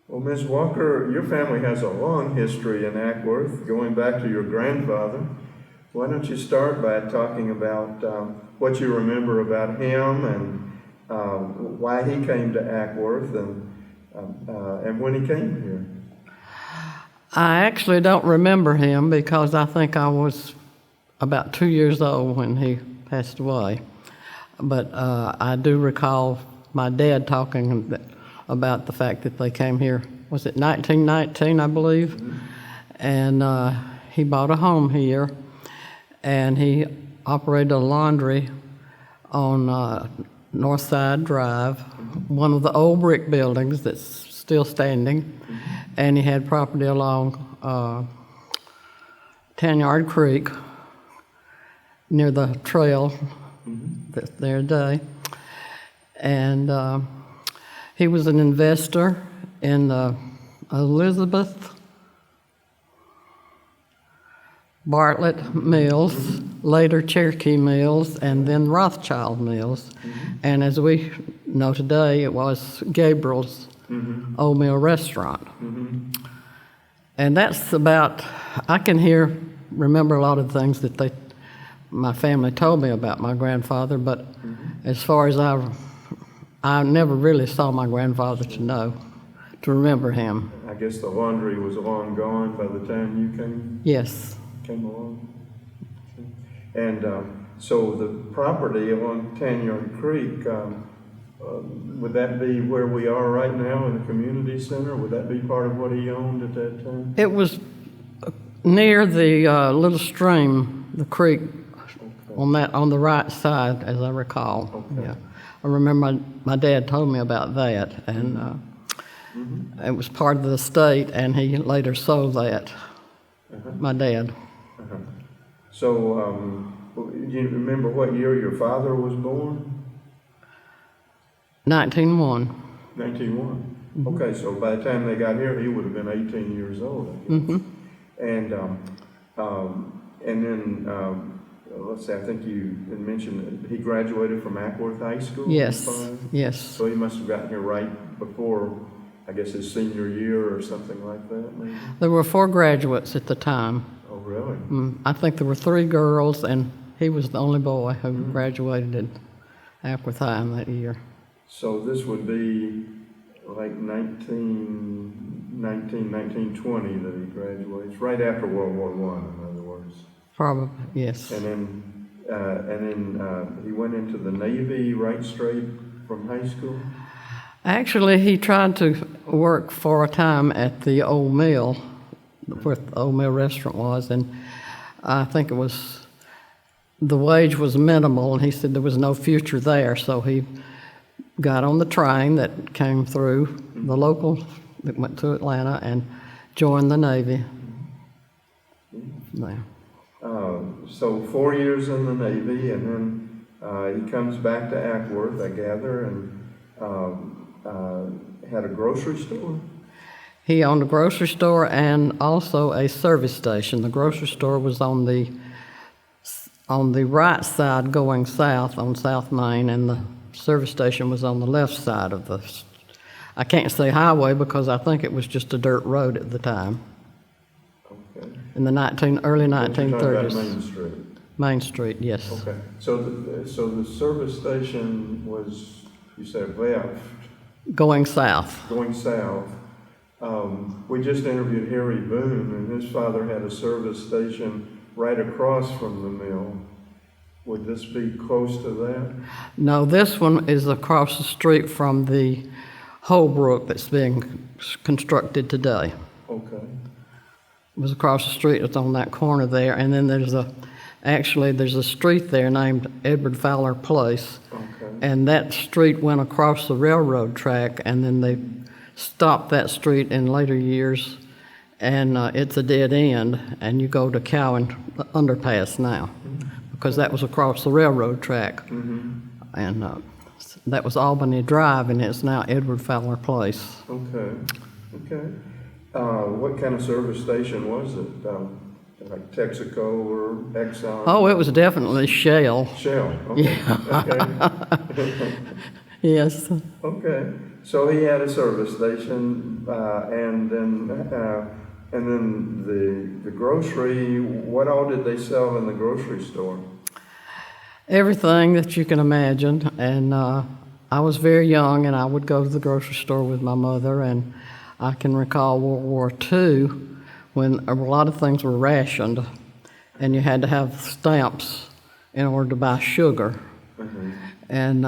Well, Ms. Walker, your family has a long history in Ackworth, going back to your grandfather. Why don't you start by talking about what you remember about him and why he came to Ackworth and when he came here? I actually don't remember him because I think I was about 2 years old when he passed away. But I do recall my dad talking about the fact that they came here, was it 1919, I believe? Mm-hmm. And he bought a home here, and he operated a laundry on Northside Drive, one of the old brick buildings that's still standing, mm-hmm. and he had property along Tanyard Creek near the trail mm-hmm. that's there today. And he was an investor in the Elizabeth Bartlett Mills, later Cherokee Mills, and then Rothschild Mills. Mm-hmm. And as we know today, it was Gabriel's mm-hmm. Old Mill Restaurant. Mm-hmm. And that's about, I can remember a lot of things that my family told me about my grandfather, but mm-hmm. as far as I never really saw my grandfather to remember him. I guess the laundry was long gone by the time you came along. And so the property along Tanyard Creek, would that be where we are right now in the community center? Would that be part of what he owned at that time? It was near the little stream, the creek, okay. on the right side, as I recall. Okay. Yeah. I remember my dad told me about that, and mm-hmm. it was part of the estate, and he later sold that, uh-huh. my dad. Uh-huh. So, do you remember what year your father was born? 1901. 1901. Mm-hmm. Okay, so by the time they got here, he would have been 18 years old, I guess. Mm-hmm. And then... let's say, I think you had mentioned that he graduated from Ackworth High School? Yes, yes. So he must have gotten here right before, I guess, his senior year or something like that, maybe? There were 4 graduates at the time. Oh, really? I think there were 3 girls, and he was the only boy who mm-hmm. graduated at Ackworth High in that year. So this would be like 1920 that he graduates, right after World War I, in other words. Probably, yes. And then he went into the Navy right straight from high school? Actually, he tried to work for a time at the old mill, where the old mill restaurant was, and I think the wage was minimal, and he said there was no future there, so he got on the train that came through, mm-hmm. the local that went to Atlanta, and joined the Navy. Mm-hmm. There. So 4 years in the Navy, and then he comes back to Ackworth, I gather, and had a grocery store? He owned a grocery store and also a service station. The grocery store was on the right side going south on South Main, and the service station was on the left side of I can't say highway because I think it was just a dirt road at the time. In the early 1930s. Main Street. Main Street, yes. Okay. So the service station was, you said, left. Going south. Going south. We just interviewed Harry Boone, and his father had a service station right across from the mill. Would this be close to that? No, this one is across the street from the Holbrook that's being constructed today. Okay. It was across the street. It's on that corner there, and then there's a street there named Edward Fowler Place, okay. And that street went across the railroad track, and then they stopped that street in later years, and it's a dead end, and you go to Cowan Underpass now, mm-hmm. because that was across the railroad track, mm-hmm. and that was Albany Drive, and it's now Edward Fowler Place. Okay. What kind of service station was it? Like Texaco or Exxon? Oh, it was definitely Shell. Shell, okay. Yeah. Okay. Yes. Okay. So he had a service station, and then the grocery. What all did they sell in the grocery store? Everything that you can imagine. And I was very young, and I would go to the grocery store with my mother, and I can recall World War II when a lot of things were rationed, and you had to have stamps in order to buy sugar. Mm-hmm. And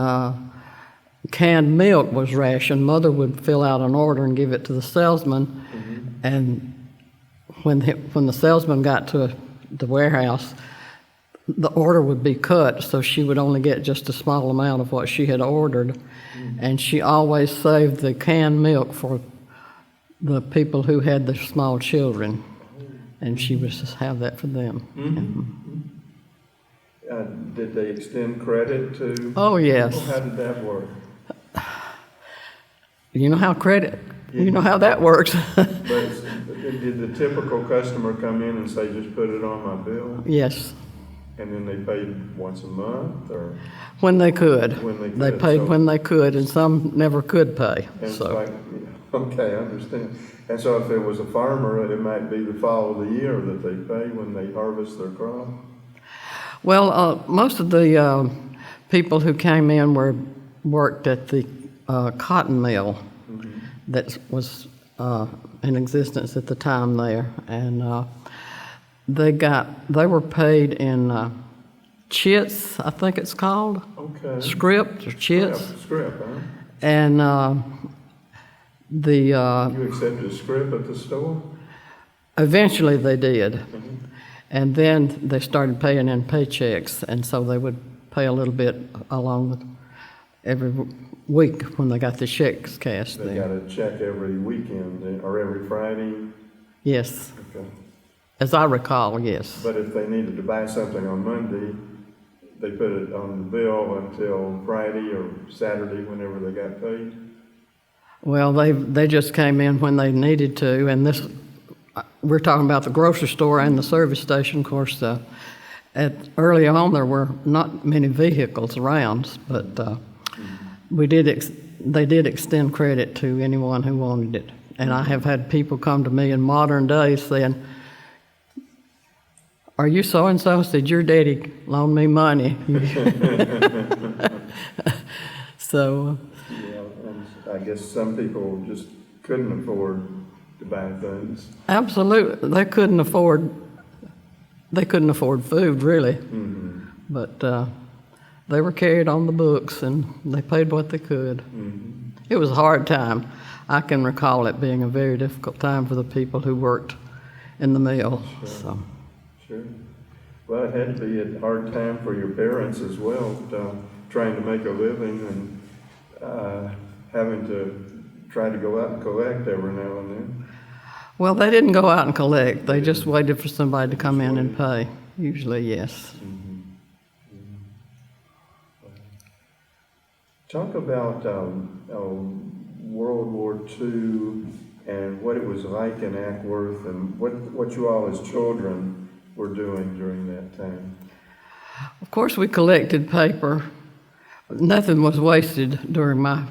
canned milk was rationed. Mother would fill out an order and give it to the salesman, mm-hmm. and when the salesman got to the warehouse, the order would be cut, so she would only get just a small amount of what she had ordered, mm-hmm. and she always saved the canned milk for the people who had the small children, and she would just have that for them. Mm-hmm. Did they extend credit to? Oh, yes. How did that work? You know how you know how that works. But did the typical customer come in and say, just put it on my bill? Yes. And then they paid once a month, or? When they could. When they could. They paid when they could, and some never could pay. And so. Like, okay, I understand. And so if it was a farmer, it might be the fall of the year that they pay when they harvest their crop? Well, most of the people who came in worked at the cotton mill, mm-hmm. that was in existence at the time there, and they were paid in chits, I think it's called. Okay. Script or chits. Script, huh? And you accepted script at the store? Eventually they did. Mm-hmm. And then they started paying in paychecks, and so they would pay a little bit along every week when they got the checks cashed. They got a check every weekend or every Friday? Yes. Okay. As I recall, yes. But if they needed to buy something on Monday, they put it on the bill until Friday or Saturday whenever they got paid? Well, they just came in when they needed to, and this. We're talking about the grocery store and the service station. Of course, early on there were not many vehicles around, but they did extend credit to anyone who wanted it. And I have had people come to me in modern days saying, "Are you so-and-so?" Said, "Your daddy loaned me money." So. Yeah, and I guess some people just couldn't afford to buy things. Absolutely, they couldn't afford food, really. Mm-hmm. But they were carried on the books, and they paid what they could. Mm-hmm. It was a hard time. I can recall it being a very difficult time for the people who worked in the mill. Sure. So. Sure. Well, it had to be a hard time for your parents as well, trying to make a living and having to try to go out and collect every now and then. Well, they didn't go out and collect. They just waited for somebody to come in and pay. Usually, yes. Mm-hmm. Mm-hmm. Talk about World War II and what it was like in Ackworth, and what you all as children were doing during that time. Of course, we collected paper. Nothing was wasted during my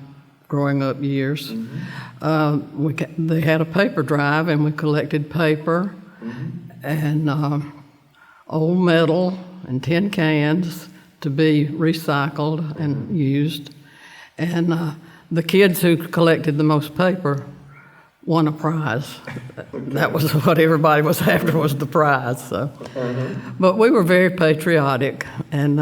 growing up years. Mm-hmm. They had a paper drive, and we collected paper, mm-hmm. and old metal and tin cans to be recycled, mm-hmm. and used. And the kids who collected the most paper won a prize. Okay. That was what everybody was after, was the prize. So, mm-hmm. But we were very patriotic, and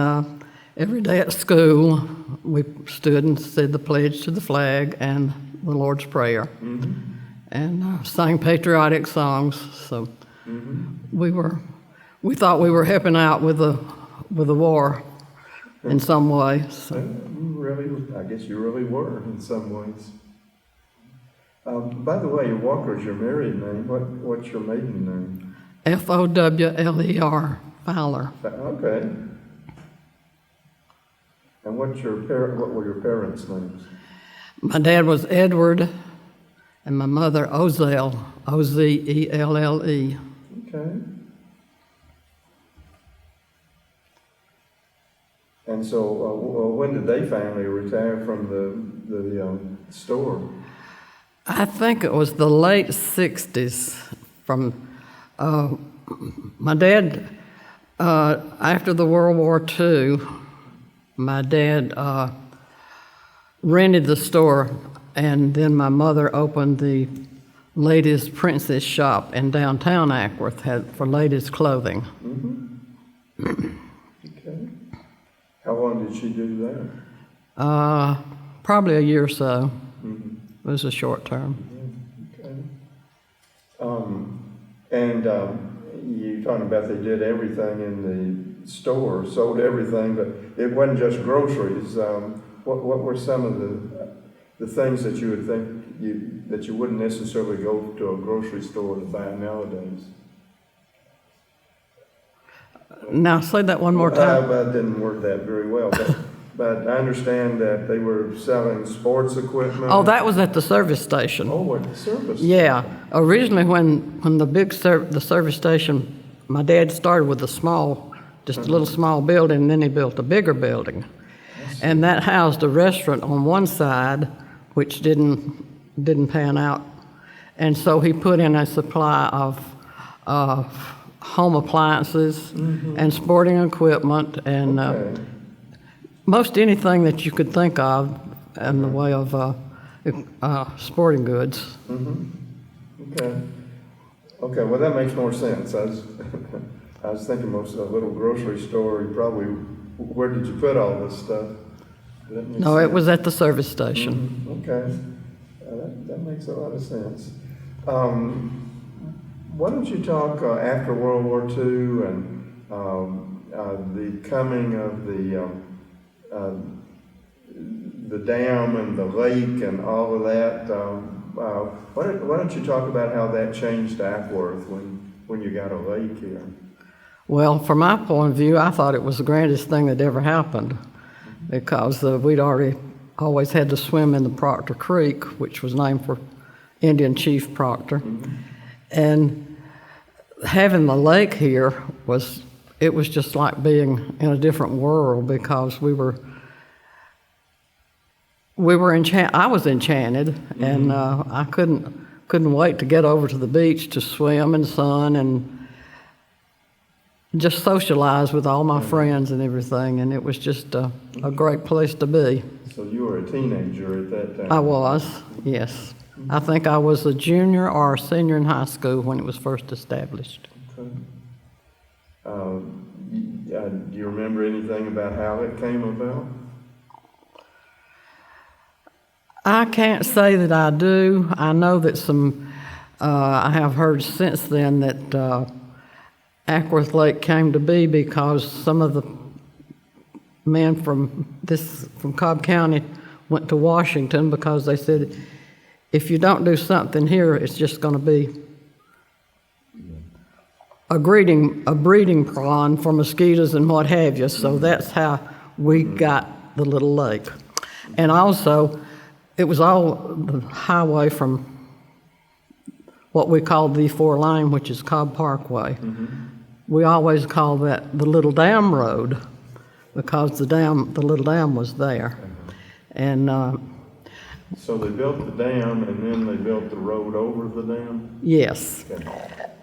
every day at school, we stood and said the pledge to the flag and the Lord's Prayer, mm-hmm. and sang patriotic songs. So, mm-hmm. we thought we were helping out with the war in some way. So. I guess you really were in some ways. By the way, Walker's your married name. What's your maiden name? Fowler, Fowler. Okay. And what were your parents' names? My dad was Edward, and my mother Ozelle, Ozelle. Okay. And so, when did they finally retire from the store? I think it was the late 60s from my dad, after the World War II, my dad rented the store, and then my mother opened the ladies' princess shop in downtown Ackworth for ladies' clothing. Okay. How long did she do that? Probably a year or so. It was a short term. Okay. And you talking about they did everything in the store, sold everything, but it wasn't just groceries. What were some of the things that you would think that you wouldn't necessarily go to a grocery store to buy nowadays? Now, say that one more time. That didn't work that very well, but I understand that they were selling sports equipment. Oh, that was at the service station. Oh, at the service station. Yeah. Originally, when the service station, my dad started with just a little small building, and then he built a bigger building. And that housed a restaurant on one side, which didn't pan out. And so he put in a supply of home appliances and sporting equipment and most anything that you could think of in the way of sporting goods. Okay, well that makes more sense. I was thinking most of a little grocery store, where did you put all this stuff? No, it was at the service station. Okay, that makes a lot of sense. Why don't you talk after World War II and the coming of the dam and the lake and all of that? Why don't you talk about how that changed Ackworth when you got a lake here? Well, from my point of view, I thought it was the grandest thing that ever happened because we'd always had to swim in the Proctor Creek, which was named for Indian Chief Proctor. And having the lake here was just like being in a different world because we were enchanted. I was enchanted, and I couldn't wait to get over to the beach to swim in the sun and just socialize with all my friends and everything. And it was just a great place to be. So you were a teenager at that time? I was, yes. I think I was a junior or a senior in high school when it was first established. Okay. Do you remember anything about how it came about? I can't say that I do. I know that I have heard since then that Ackworth Lake came to be because some of the men from Cobb County went to Washington because they said, if you don't do something here, it's just going to be a breeding pond for mosquitoes and what have you. So that's how we got the little lake. And also, it was all the highway from what we called the 4-lane, which is Cobb Parkway. We always called that the Little Dam Road because the little dam was there. And so they built the dam, and then they built the road over the dam? Yes. Okay.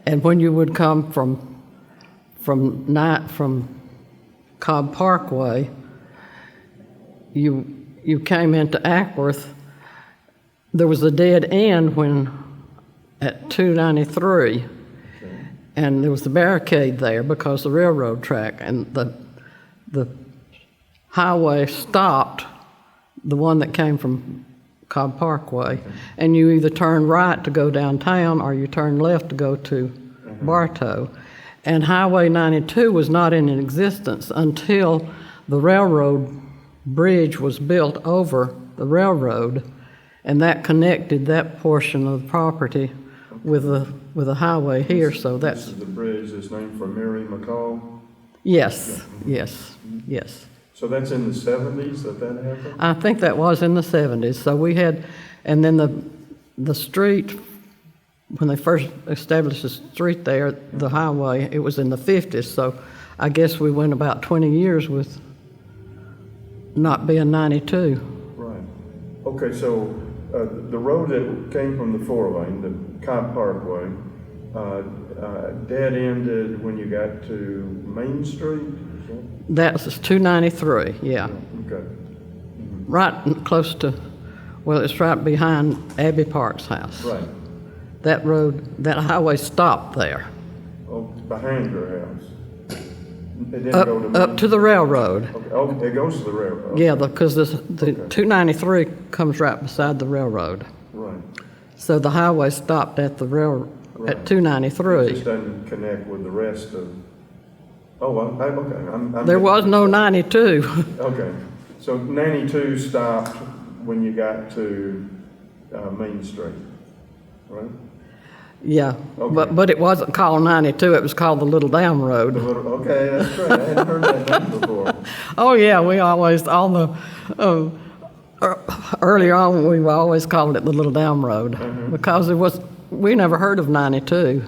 And when you would come from Cobb Parkway, you came into Ackworth. There was a dead end at 293, and there was a barricade there because the railroad track, and the highway stopped, the one that came from Cobb Parkway, and you either turned right to go downtown or you turned left to go to Bartow. And Highway 92 was not in existence until the railroad bridge was built over the railroad, and that connected that portion of the property with a highway here. So this is the bridge that's named for Mary McCall? Yes. So that's in the 70s that happened? I think that was in the 70s. So we had, and then the street, when they first established the street there, the highway, it was in the 50s. So I guess we went about 20 years with not being 92. Right. Okay, so the road that came from the 4-lane, the Cobb Parkway, dead ended when you got to Main Street? That's 293, yeah. Okay. Right close to, well, it's right behind Abbey Park's house. Right. That road, that highway stopped there. Oh, behind your house? It didn't go to Up to the railroad. Okay. Oh, it goes to the railroad? Yeah, because the Okay. 293 comes right beside the railroad. Right. So the highway stopped at the Right. at It 293. just doesn't connect with the rest of, oh, okay. I'm There was no 92. Okay. So 92 stopped when you got to Main Street, right? Yeah, Okay. but it wasn't called 92, it was called the Little Dam Road. Okay, that's right. I hadn't heard that name before. Oh, yeah, we always, earlier on, we always called it the Little Dam Road because we never heard of 92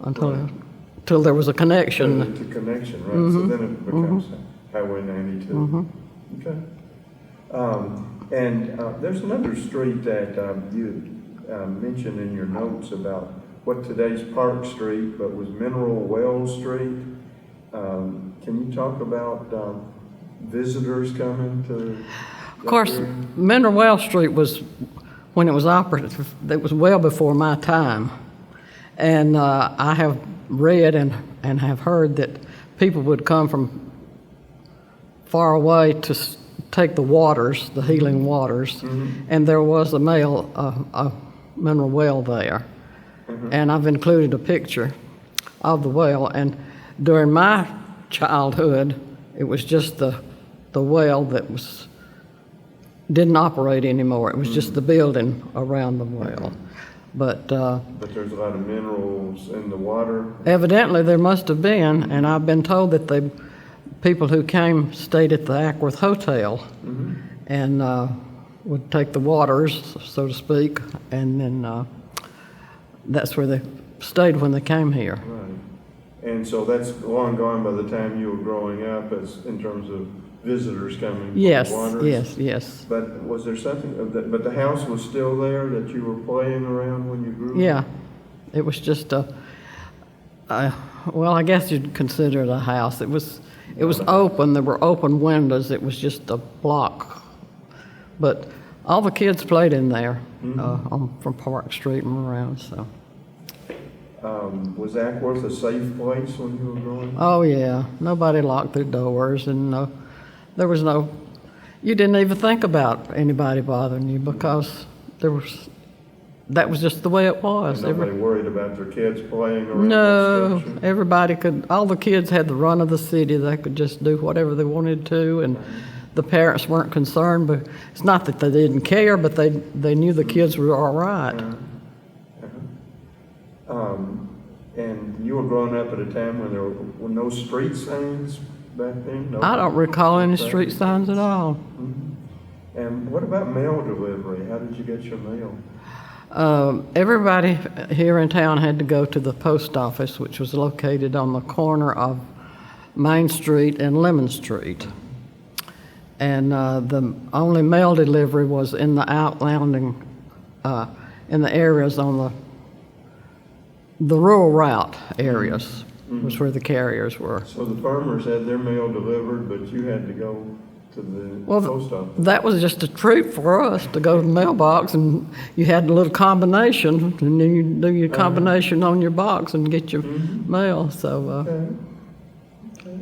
until there was a connection. The connection, right? So then it becomes Highway 92. Okay. And there's another street that you mentioned in your notes about what today's Park Street, but was Mineral Well Street. Can you talk about visitors coming to? Of course, Mineral Well Street was, when it was operative, it was well before my time. And I have read and have heard that people would come from far away to take the waters, the healing waters, and there was a mineral well there. And I've included a picture of the well. And during my childhood, it was just the well that didn't operate anymore. It was just the building around the well. But there's a lot of minerals in the water. Evidently there must have been, and I've been told that people who came stayed at the Ackworth Hotel and would take the waters, so to speak, and then that's where they stayed when they came here. Right. And so that's long gone by the time you were growing up, as in terms of visitors coming. Yes, from the waters. yes. But was there something, but the house was still there that you were playing around when you grew up? Yeah, it was just well, I guess you'd consider it a house. It was open. There were open windows. It was just a block. But all the kids played in there from Park Street and around. So. Was Ackworth a safe place when you were growing up? Oh yeah, nobody locked their doors, and there was no. You didn't even think about anybody bothering you because that was just the way it was. And nobody worried about their kids playing around? No, everybody could. All the kids had the run of the city. They could just do whatever they wanted to, and the parents weren't concerned. But it's not that they didn't care, but they knew the kids were all right. And you were growing up at a time when there were no street signs back then? No, I don't recall any street signs at all. And what about mail delivery? How did you get your mail? Everybody here in town had to go to the post office, which was located on the corner of Main Street and Lemon Street. And the only mail delivery was in the outlanding, in the areas on the rural route areas was where the carriers were. So the farmers had their mail delivered, but you had to go to the post office? That was just a treat for us to go to the mailbox, and you had a little combination, and then you do your combination on your box and get your mail. So. Okay.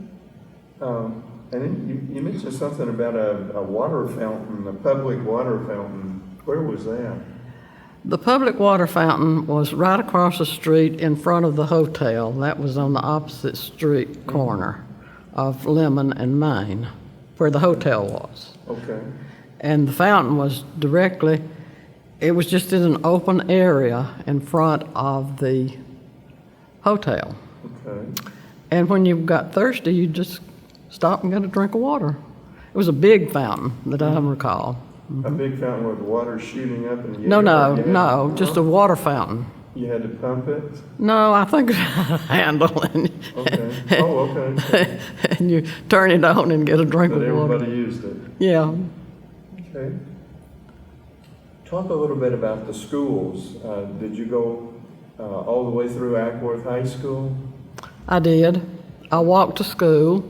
And then you mentioned something about a water fountain, a public water fountain. Where was that? The public water fountain was right across the street in front of the hotel. That was on the opposite street corner of Lemon and Main, where the hotel was. Okay. And the fountain was it was just in an open area in front of the hotel. Okay. And when you got thirsty, you just stop and get a drink of water. It was a big fountain that I recall. A big fountain with water shooting up in the No, just a water fountain. You had to pump it? No, I think it had a handle in it. Okay. Oh, okay. And you turn it on and get a drink But of water. everybody used it? Yeah. Okay. Talk a little bit about the schools. Did you go all the way through Ackworth High School? I did. I walked to school.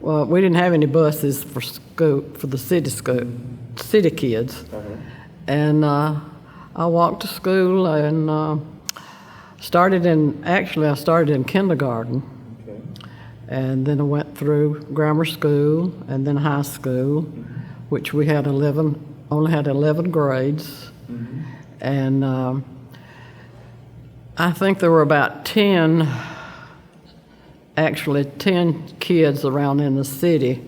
Well, we didn't have any buses for school, for the city kids. And I walked to school and I started in kindergarten. Okay. And then I went through grammar school and then high school, which we had only had 11 grades. And I think there were about 10 kids around in the city.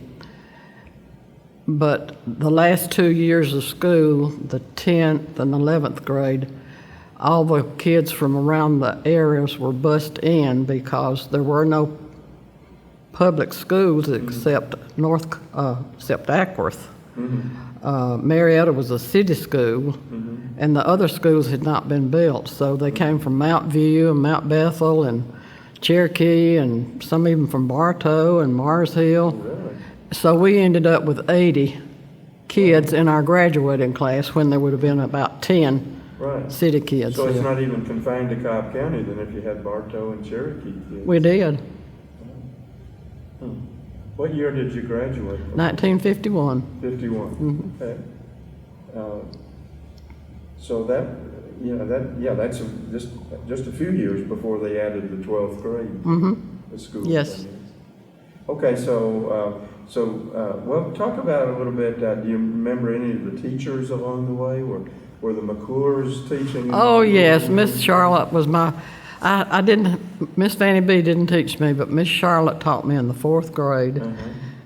But the last 2 years of school, the 10th and 11th grade, all the kids from around the areas were bused in because there were no public schools except Ackworth. Marietta was a city school, and the other schools had not been built, so they came from Mount View and Mount Bethel and Cherokee, and some even from Bartow and Mars Hill. Really? So we ended up with 80 kids in our graduating class when there would have been about 10 Right. city kids. So it's here. not even confined to Cobb County then if you had Bartow and Cherokee kids? We did. What year did you graduate from? 1951. 51. Okay. So that's just a few years before they added the 12th grade. The school. Yes. Okay, well, talk about it a little bit. Do you remember any of the teachers along the way? Were the McClures teaching? Oh yes, Miss Charlotte was I didn't, Miss Fanny B didn't teach me, but Miss Charlotte taught me in the 4th grade.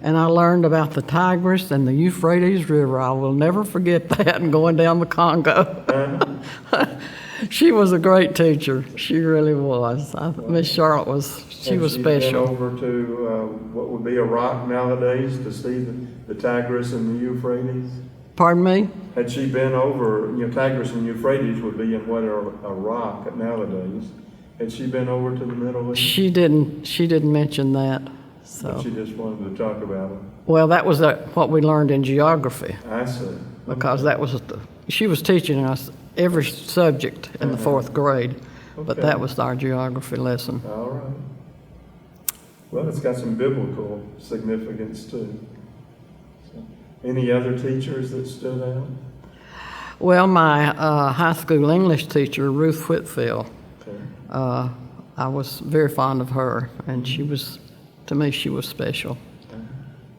And I learned about the Tigris and the Euphrates River. I will never forget that, and going down the Congo. She was a great teacher. She really was. Miss Charlotte was special. Has she been over to what would be a rock nowadays to see the Tigris and the Euphrates? Pardon me? Had she been over, Tigris and Euphrates would be in what are a rock nowadays. Had she been over to the Middle East? She didn't mention that. So. But she just wanted to talk about it. Well, that was what we learned in geography. I see. Because that was she was teaching us every subject in the 4th grade, but that was our geography lesson. All right. Well, it's got some biblical significance too. So, any other teachers that stood out? Well, my high school English teacher, Ruth Whitfill, Okay. I was very fond of her, and to me, she was special.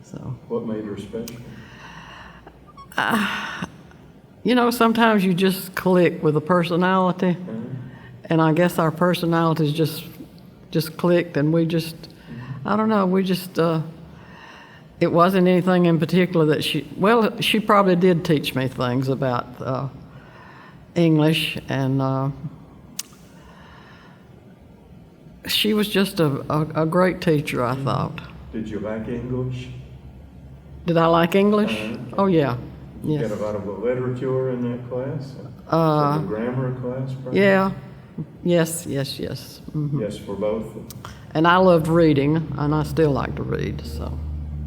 So. What made her special? Sometimes you just click with a personality, and I guess our personalities just clicked, and we just, I don't know, it wasn't anything in particular that she probably did teach me things about English, and she was just a great teacher, I thought. Did you like English? Did I like English? Oh, yeah. You Yes. got a lot of literature in that class? A grammar class, perhaps? Yeah. Yes. Mm-hmm. Yes, for both. And I loved reading, and I still like to read, so.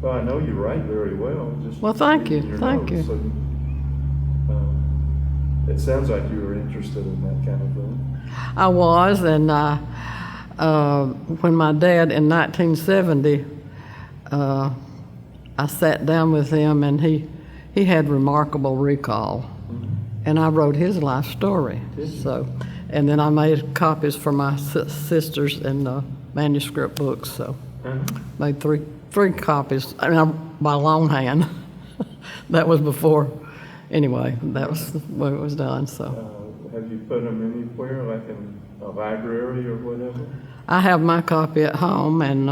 Well, I know you write very well. Well, thank reading you, your thank notes, you. So, it sounds like you were interested in that kind of thing. I was, and when my dad in 1970, I sat down with him, and he had remarkable recall, and I wrote his life story. So, and then I made copies for my sisters in manuscript books. So, made three copies. By longhand. That was before. Anyway, that was the way it was done. So, have you put them anywhere, like in a library or whatever? I have my copy at home, and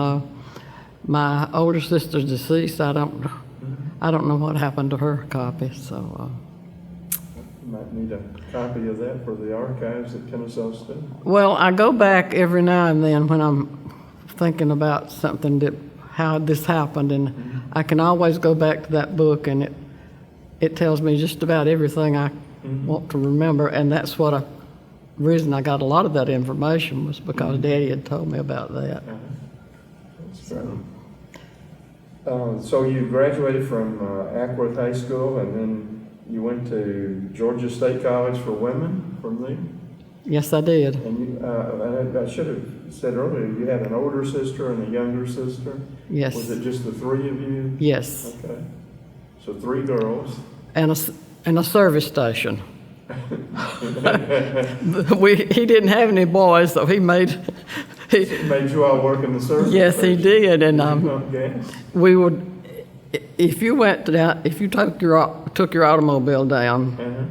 my older sister's deceased. I don't know what happened to her copy. So. You might need a copy of that for the archives at Kennesaw State. Well, I go back every now and then when I'm thinking about something how this happened, and I can always go back to that book, and it tells me just about everything I want to remember, and that's the reason I got a lot of that information was because Daddy had told me about that. That's great. So you graduated from Ackworth High School, and then you went to Georgia State College for Women from there? Yes, I did. And I should have said earlier, you had an older sister and a younger sister? Yes. Was it just the three of you? Yes. Okay. So 3 girls. And a service station. He didn't have any boys, so he made Made you all work in the service yes, station? he did. And Gas? we would, if you went down, if you took your automobile down, Uh-huh.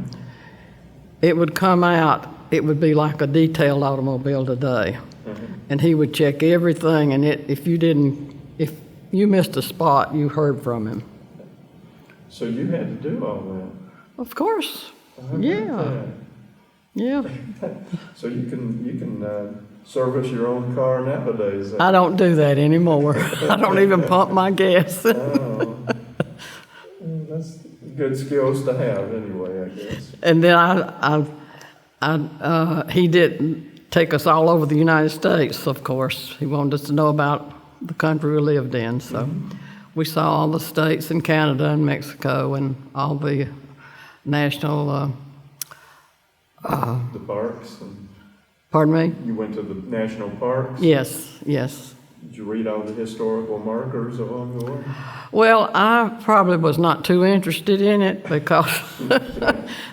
it would come out. It would be like a detailed automobile today, and he would check everything. And if you missed a spot, you heard from him. So you had to do all that? Of course. How about that? Yeah. So you can service your own car nowadays? I don't do that anymore. I don't even pump my gas. Oh. That's good skills to have anyway, I guess. And then he did take us all over the United States, of course. He wanted us to know about the country we lived in. So we saw all the states in Canada and Mexico and all the national... The parks? And pardon me? you went to the national parks? Yes. Did you read all the historical markers along the way? Well, I probably was not too interested in it because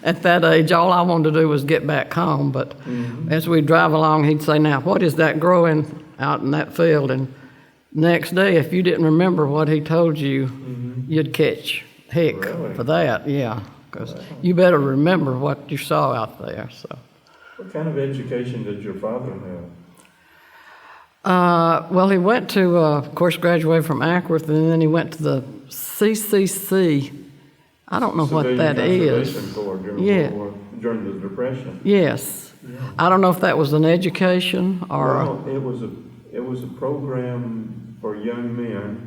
at that age, all I wanted to do was get back home. But as we drive along, he'd say, "Now, what is that growing out in that field?" And next day, if you didn't remember what he told you, you'd catch heck Really? for that. Yeah, because you better remember what you saw out there. So. What kind of education did your father have? Well, he went to, of course, graduated from Ackworth, and then he went to the CCC. I don't know what that is. Conservation Corps during Yeah. the war, during the Depression. Yes. I don't know if that was an education or... Well, it was a program for young men,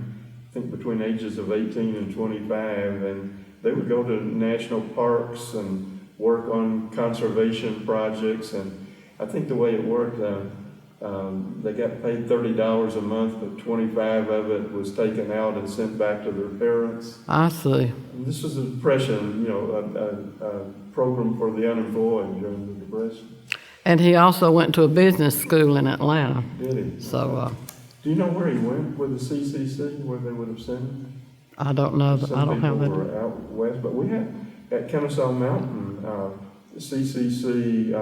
I think between ages of 18 and 25, and they would go to national parks and work on conservation projects. And I think the way it worked, they got paid $30 a month, but 25 of it was taken out and sent back to their parents. I see. And this was a depression, a program for the unemployed during the Depression. And he also went to a business school in Atlanta. Did he? So, do you know where he went with the CCC, where they would have sent him? I don't know. I don't have Some people that. were out west, but we had, at Kennesaw Mountain, the CCC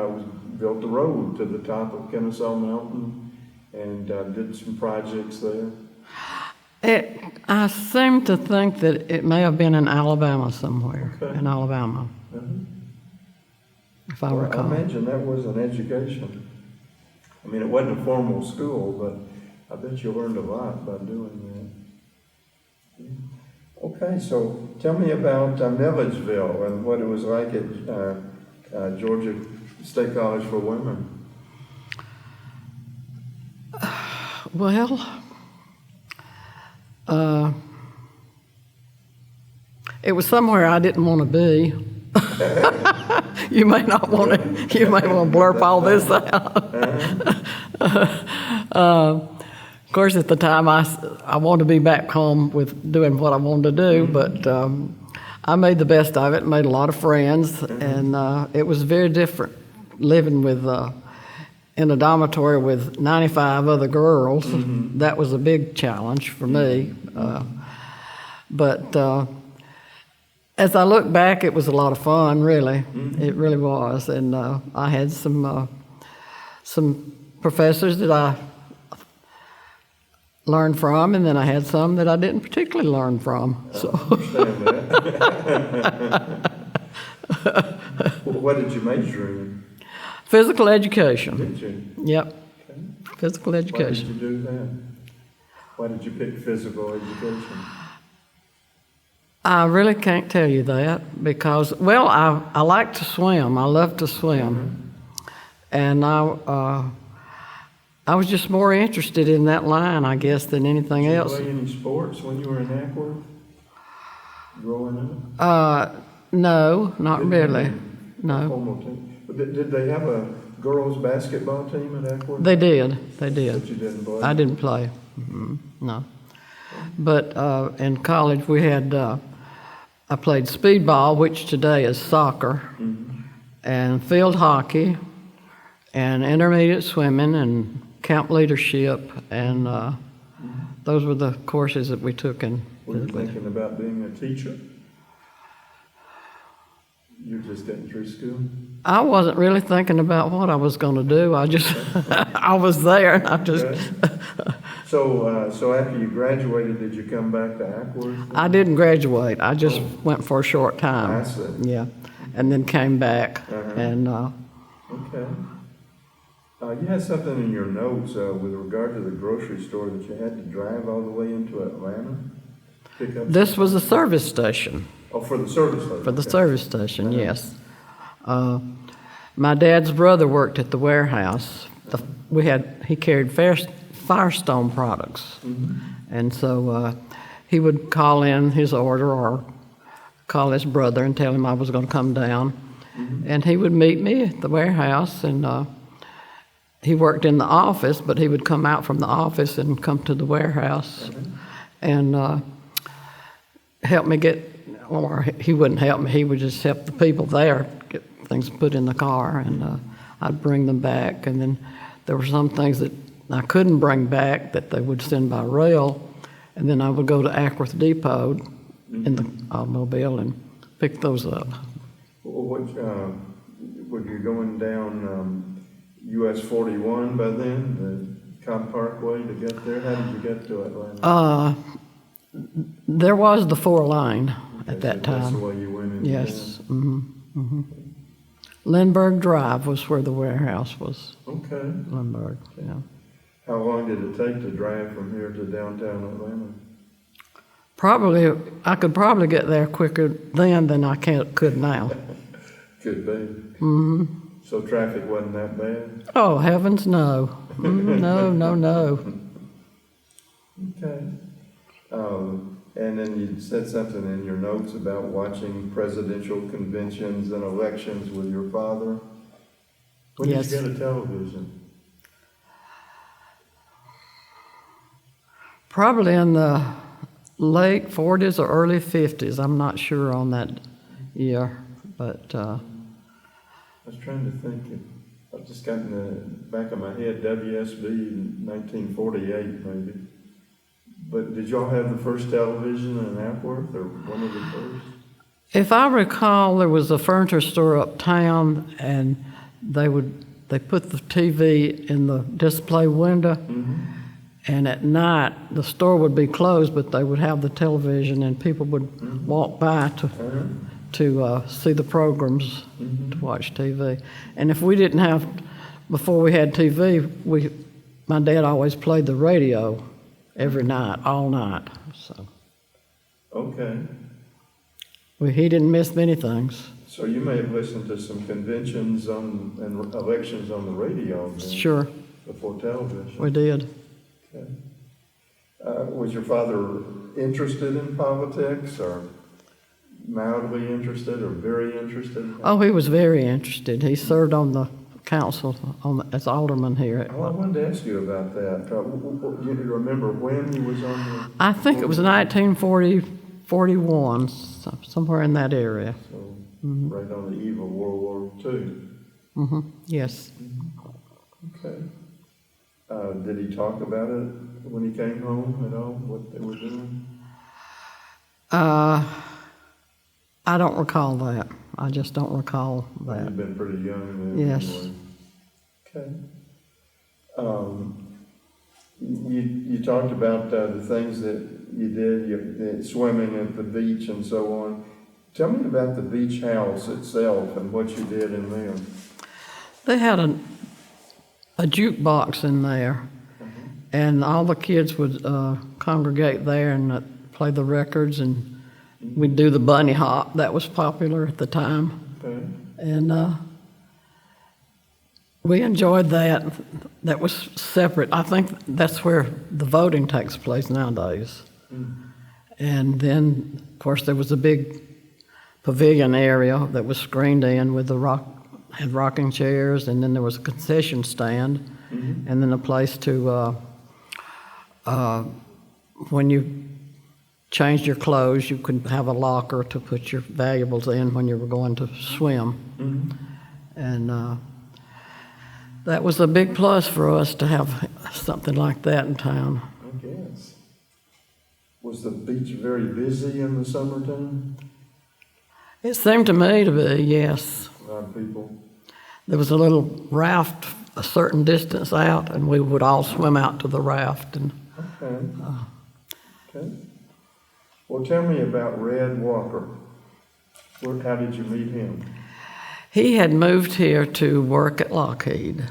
built the road to the top of Kennesaw Mountain and did some projects there. I seem to think that it may have been in Alabama somewhere. Okay. In Alabama, if I Well, recall. I imagine that was an education. I mean, it wasn't a formal school, but I bet you learned a lot by doing that. Okay, so tell me about Milledgeville and what it was like at Georgia State College for Women. Well, it was somewhere I didn't want to be. You may not want to. You may want to blurb all this out. Of course, at the time, I wanted to be back home with doing what I wanted to do, but I made the best of it. Made a lot of friends, and it was very different living with in a dormitory with 95 other girls. That was a big challenge for me. But as I look back, it was a lot of fun, really. It really was. And I had some professors that I learned from, and then I had some that I didn't particularly learn from. So. I understand that. Well, what did you major in? Physical education. Did you? Yep. Okay. Physical education. Why did you do that? Why did you pick physical education? I really can't tell you that because, well, I like to swim. I love to swim. And I was just more interested in that line, I guess, than anything else. Did you play any sports when you were in Ackworth growing up? No, not Didn't really. have a No. formal team? But did they have a girls' basketball team at Ackworth? They did. They But did. you didn't play? I didn't play. No. But in college, we had I played speedball, which today is soccer, and field hockey, and intermediate swimming, and camp leadership, and those were the courses that we took in. Were you thinking about being a teacher? You're just getting through school? I wasn't really thinking about what I was going to do. I just, I was there, and I just. Okay. So after you graduated, did you come back to Ackworth? I didn't graduate. I just went for a short time. I see. Yeah, and then came back, and. Okay. You had something in your notes with regard to the grocery store that you had to drive all the way into Atlanta? Pick up. This was a service station. Oh, for the service station. For the service station, yes. My dad's brother worked at the warehouse. He carried Firestone products, and so he would call in his order or call his brother and tell him I was going to come down, and he would meet me at the warehouse. And he worked in the office, but he would come out from the office and come to the warehouse and help me get. Or he wouldn't help me, he would just help the people there get things put in the car, and I'd bring them back. And then there were some things that I couldn't bring back that they would send by rail, and then I would go to Ackworth Depot in the automobile and pick those up. Were you going down US 41 by then, the Cobb Parkway to get there? How did you get to Atlanta? There was the 4-lane at that time. That's the way you went in. Yes. Lindbergh Drive was where the warehouse was. Okay. Lindbergh, yeah. How long did it take to drive from here to downtown Atlanta? I could probably get there quicker then than I could now. Could be. So traffic wasn't that bad? Oh, heavens, no. No. Okay. And then you said something in your notes about watching presidential conventions and elections with your father. When did you get a television? Probably in the late 40s or early 50s. I'm not sure on that year, but... I was trying to think. I've just got in the back of my head WSB in 1948 maybe. But did y'all have the first television in Ackworth, or one of the first? If I recall, there was a furniture store uptown, and they put the TV in the display window, and at night the store would be closed, but they would have the television, and people would walk by to see the programs, to watch TV. And if we didn't have, before we had TV, my dad always played the radio every night, all night. So. Okay. He didn't miss many things. So you may have listened to some conventions and elections on the radio then, Sure. before television. We did. Okay. Was your father interested in politics, or mildly interested, or very interested? Oh, he was very interested. He served on the council as alderman here. Oh, I wanted to ask you about that. You remember when he was on the... I think it was 1941, somewhere in that area. So, right on the eve of World War II. Yes. Okay. Did he talk about it when he came home at all, what they were doing? I don't recall that. I just don't recall that. You've been pretty young then. Yes. Anyway. Okay. You talked about the things that you did, the swimming at the beach and so on. Tell me about the beach house itself and what you did in there. They had a jukebox in there, and all the kids would congregate there and play the records, and we'd do the bunny hop. That was popular at the time. Okay. And we enjoyed that. That was separate. I think that's where the voting takes place nowadays. And then, of course, there was a big pavilion area that was screened in with had rocking chairs, and then there was a concession stand, and then a place to, when you changed your clothes, you could have a locker to put your valuables in when you were going to swim. And that was a big plus for us to have something like that in town. I guess. Was the beach very busy in the summertime? It seemed to me to be, yes. A lot of people. There was a little raft a certain distance out, and we would all swim out to the raft. And Okay. Okay. Well, tell me about Red Walker. How did you meet him? he had moved here to work at Lockheed.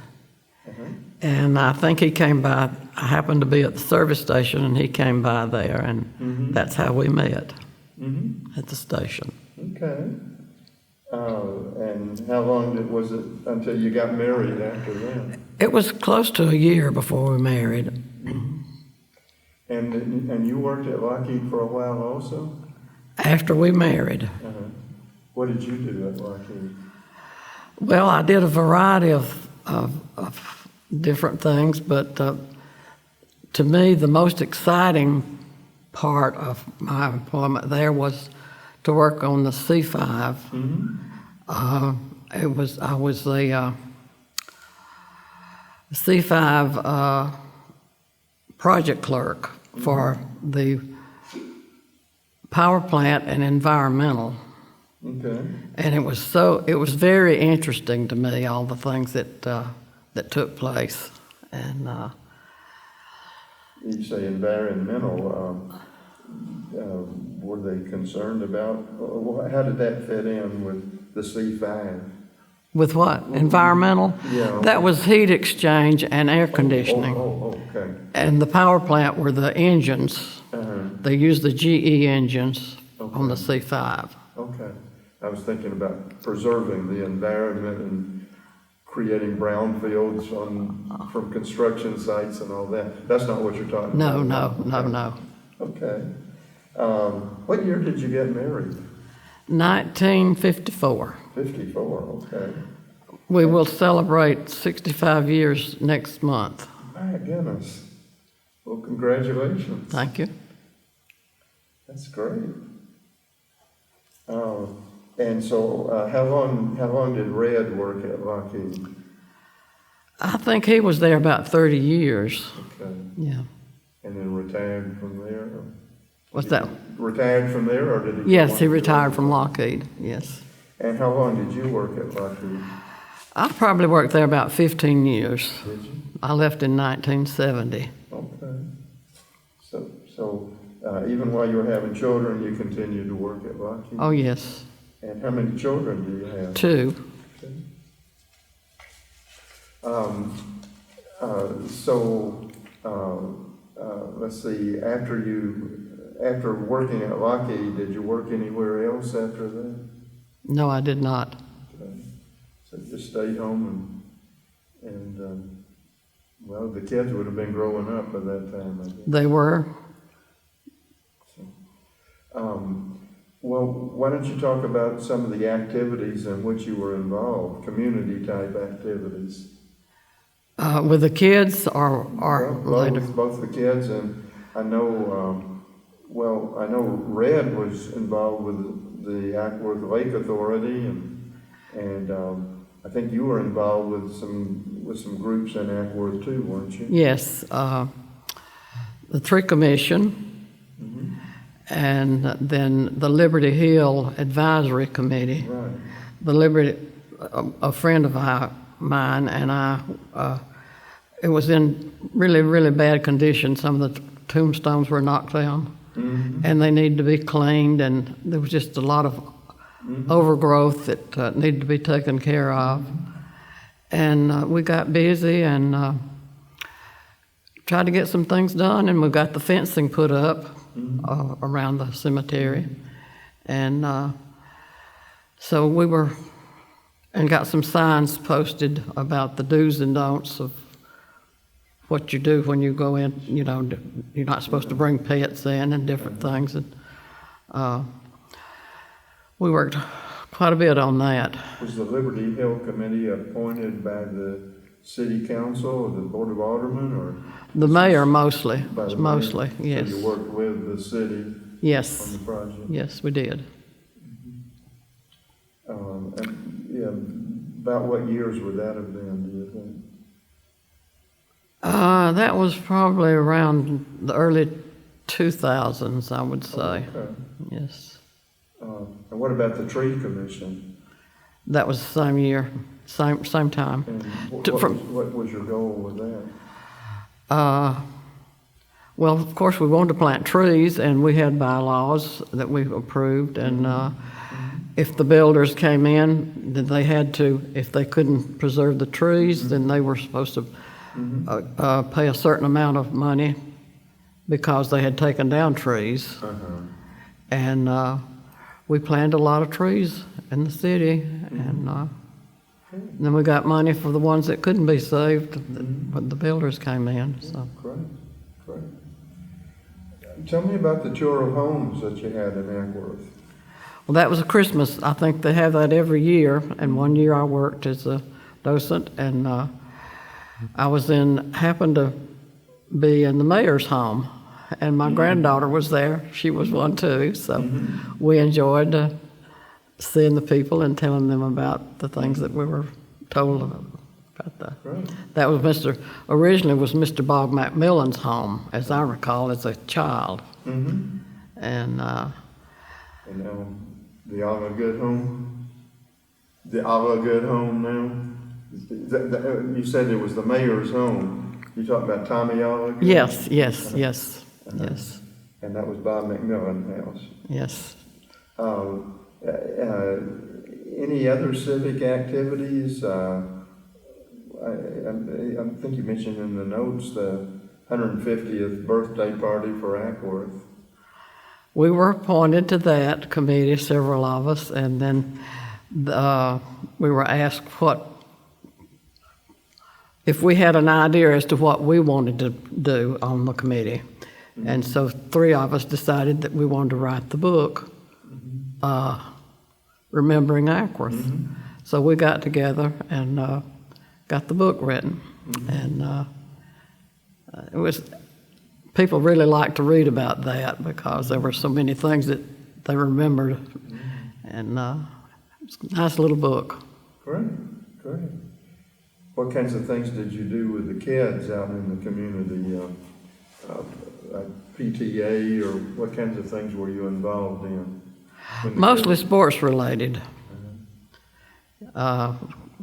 And I think he came by, I happened to be at the service station, and he came by there, and that's how we met, at the station. Okay. And how long was it until you got married after that? It was close to a year before we married. And you worked at Lockheed for a while also? After we married. What did you do at Lockheed? Well, I did a variety of different things, but to me, the most exciting part of my employment there was to work on the C5. I was the C5 project clerk for the power plant and environmental. Okay. And it was very interesting to me, all the things that took place. And you say environmental. Were they concerned about, how did that fit in with the C5? with what? Environmental? Yeah. That was heat exchange and air conditioning. Okay. And the power plant were the engines. They used the GE engines on the C5. Okay. I was thinking about preserving the environment and creating brownfields from construction sites and all that. That's not what you're talking about. No. Okay. What year did you get married? 1954. 54, okay. We will celebrate 65 years next month. My goodness. Well, congratulations. Thank you. That's great. And so how long did Red work at Lockheed? I think he was there about 30 years. Okay. Yeah. And then retired from there? What's that? Retired from there, or did he? Yes, he retired from Lockheed, yes. And how long did you work at Lockheed? I probably worked there about 15 years. Did you? I left in 1970. Okay. So even while you were having children, you continued to work at Lockheed? Oh, yes. And how many children do you have? 2. Okay. Let's see, after working at Lockheed, did you work anywhere else after that? No, I did not. Okay. So you just stayed home and well, the kids would have been growing up by that time, I guess. They were. Well, why don't you talk about some of the activities in which you were involved, community-type activities? With the kids or later? Both the kids, and I know, I know Red was involved with the Ackworth Lake Authority, and I think you were involved with some groups in Ackworth too, weren't you? Yes, the Tree Commission, and then the Liberty Hill Advisory Committee. Right. A friend of mine and I, it was in really, really bad condition. Some of the tombstones were knocked down, and they needed to be cleaned, and there was just a lot of overgrowth that needed to be taken care of. And we got busy and tried to get some things done, and we got the fencing put up around the cemetery. And so we were, and got some signs posted about the do's and don'ts of what you do when you go in. You know, you're not supposed to bring pets in and different things. And we worked quite a bit on that. Was the Liberty Hill Committee appointed by the City Council or the Board of Aldermen, or? The mayor mostly, By the mostly, mayor? yes. So you worked with the city Yes. on the project? Yes, we did. Yeah, about what years would that have been, do you think? That was probably around the early 2000s, I would say. Oh, okay. Yes. And what about the tree commission? That was the same year, same time. And what was your goal with that? Well, of course, we wanted to plant trees, and we had bylaws that we approved, and if the builders came in, then they had to, if they couldn't preserve the trees, then they were supposed to pay a certain amount of money because they had taken down trees. And we planted a lot of trees in the city, and then we got money for the ones that couldn't be saved when the builders came in. So. Great. Tell me about the tour of homes that you had in Ackworth. Well, that was a Christmas. I think they have that every year, and one year I worked as a docent, and I happened to be in the mayor's home, and my granddaughter was there. She was one too, so we enjoyed seeing the people and telling them about the things that we were told about that. Right. That was originally was Mr. Bob Macmillan's home, as I recall, as a child. And the Alla Good home? The Alla Good home now? You said it was the mayor's home. You talking about Tommy Alla Good? Yes. And that was Bob Macmillan's house. Yes. Any other civic activities? I think you mentioned in the notes the 150th birthday party for Ackworth. We were appointed to that committee, several of us, and then we were asked if we had an idea as to what we wanted to do on the committee. And so 3 of us decided that we wanted to write the book, Remembering Ackworth. So we got together and got the book written. And it was, people really liked to read about that because there were so many things that they remembered. And it's a nice little book. Great. What kinds of things did you do with the kids out in the community? PTA, or what kinds of things were you involved in? Mostly sports related. Of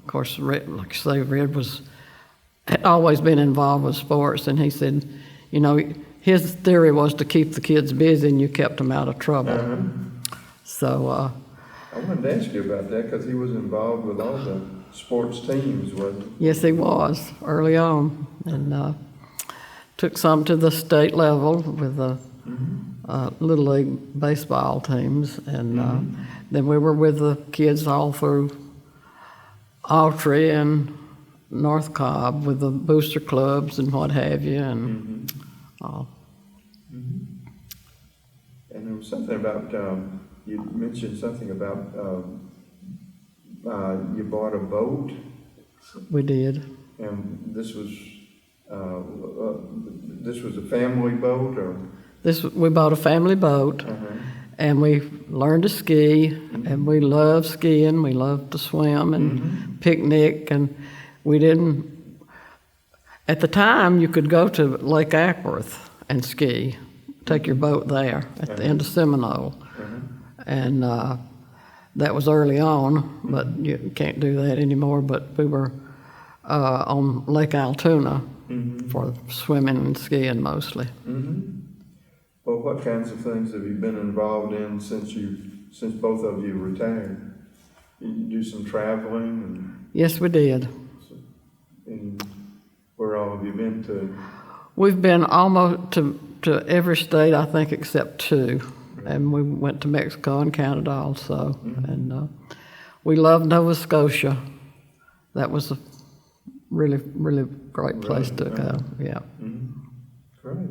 course, Red, like I say, Red had always been involved with sports, and he said, his theory was to keep the kids busy and you kept them out of trouble. So I wanted to ask you about that because he was involved with all the sports teams, wasn't he? Yes, he was early on, and took some to the state level with the Little League baseball teams, and then we were with the kids all through Autry and North Cobb with the booster clubs and what have you, and all. And there was something about, you mentioned something about you bought a boat. We did. And this was a family boat, or? We bought a family boat, and we learned to ski, and we loved skiing. We loved to swim and picnic, and we didn't. At the time, you could go to Lake Ackworth and ski, take your boat there at the end of Seminole, and that was early on, but you can't do that anymore. But we were on Lake Altoona for swimming and skiing mostly. Well, what kinds of things have you been involved in since both of you retired? Did you do some traveling? Yes, we did. And where all have you been to? We've been almost to every state, I think, except 2. And we went to Mexico and Canada also. And we loved Nova Scotia. That was a really, really great place to go. Yeah. Great.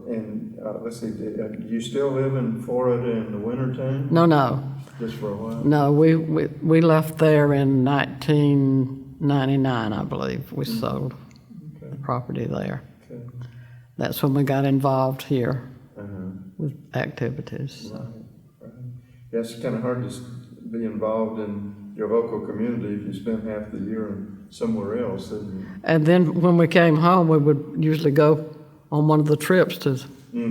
And let's see, do you still live in Florida in the wintertime? No. Just for a while? No, we left there in 1999, I believe. We sold the property there. Okay. That's when we got involved here with activities. So. Right, right. Yeah, it's kind of hard to be involved in your local community if you spend half the year somewhere else, isn't it? And then when we came home, we would usually go on one of the trips to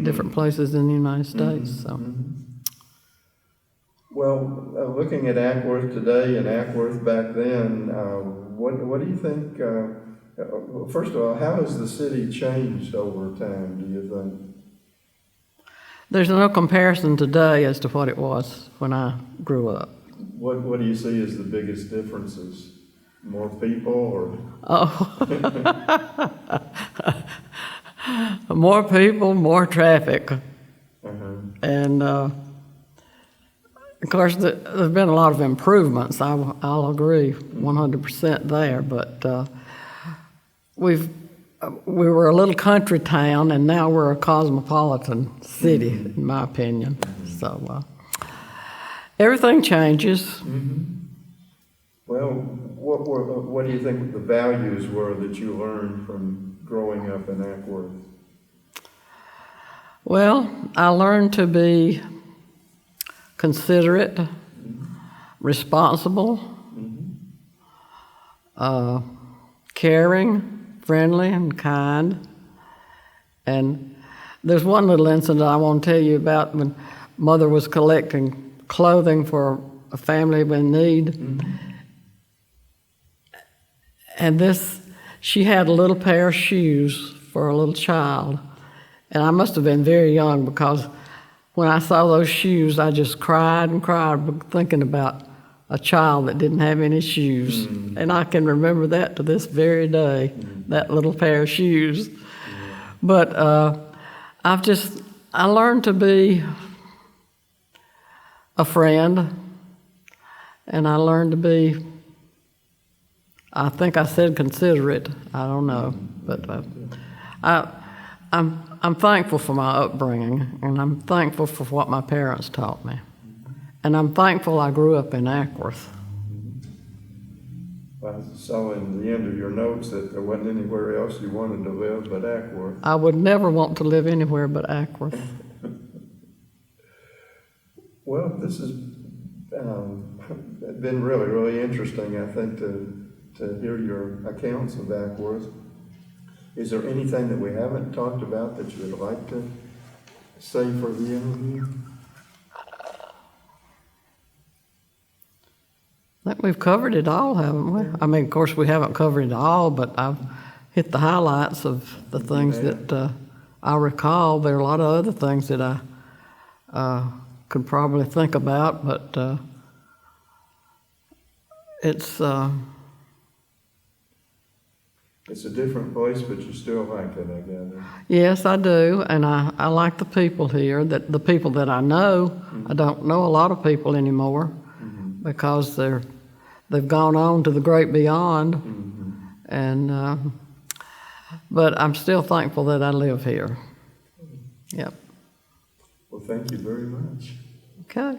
different places in the United States. So. Well, looking at Ackworth today and Ackworth back then, what do you think? Well, first of all, how has the city changed over time, do you think? There's no comparison today as to what it was when I grew up. What do you see as the biggest differences? More people or? Oh, more people, more traffic. And of course, there's been a lot of improvements. I'll agree 100% there. But we were a little country town, and now we're a cosmopolitan city, in my opinion. So everything changes. Well, what do you think the values were that you learned from growing up in Ackworth? Well, I learned to be considerate, responsible, caring, friendly, and kind. And there's one little incident I want to tell you about when Mother was collecting clothing for a family in need. And she had a little pair of shoes for a little child. And I must have been very young, because when I saw those shoes, I just cried and cried, thinking about a child that didn't have any shoes. And I can remember that to this very day, that little pair of shoes. But I learned to be a friend, and I learned to be, I think I said considerate, I don't know, but I'm thankful for my upbringing, and I'm thankful for what my parents taught me. And I'm thankful I grew up in Ackworth. I saw in the end of your notes that there wasn't anywhere else you wanted to live but Ackworth. I would never want to live anywhere but Ackworth. Well, this has been really, really interesting, I think, to hear your accounts of Ackworth. Is there anything that we haven't talked about that you would like to say for the interview? I think we've covered it all, haven't we? I mean, of course, we haven't covered it all, but I've hit the highlights of the things that I recall. There are a lot of other things that I could probably think about, but it's a different place, but you still like it, I gather. Yes, I do, and I like the people here. The people that I know, I don't know a lot of people anymore, because they've gone on to the great beyond, and but I'm still thankful that I live here. Yep. Well, thank you very much. Okay.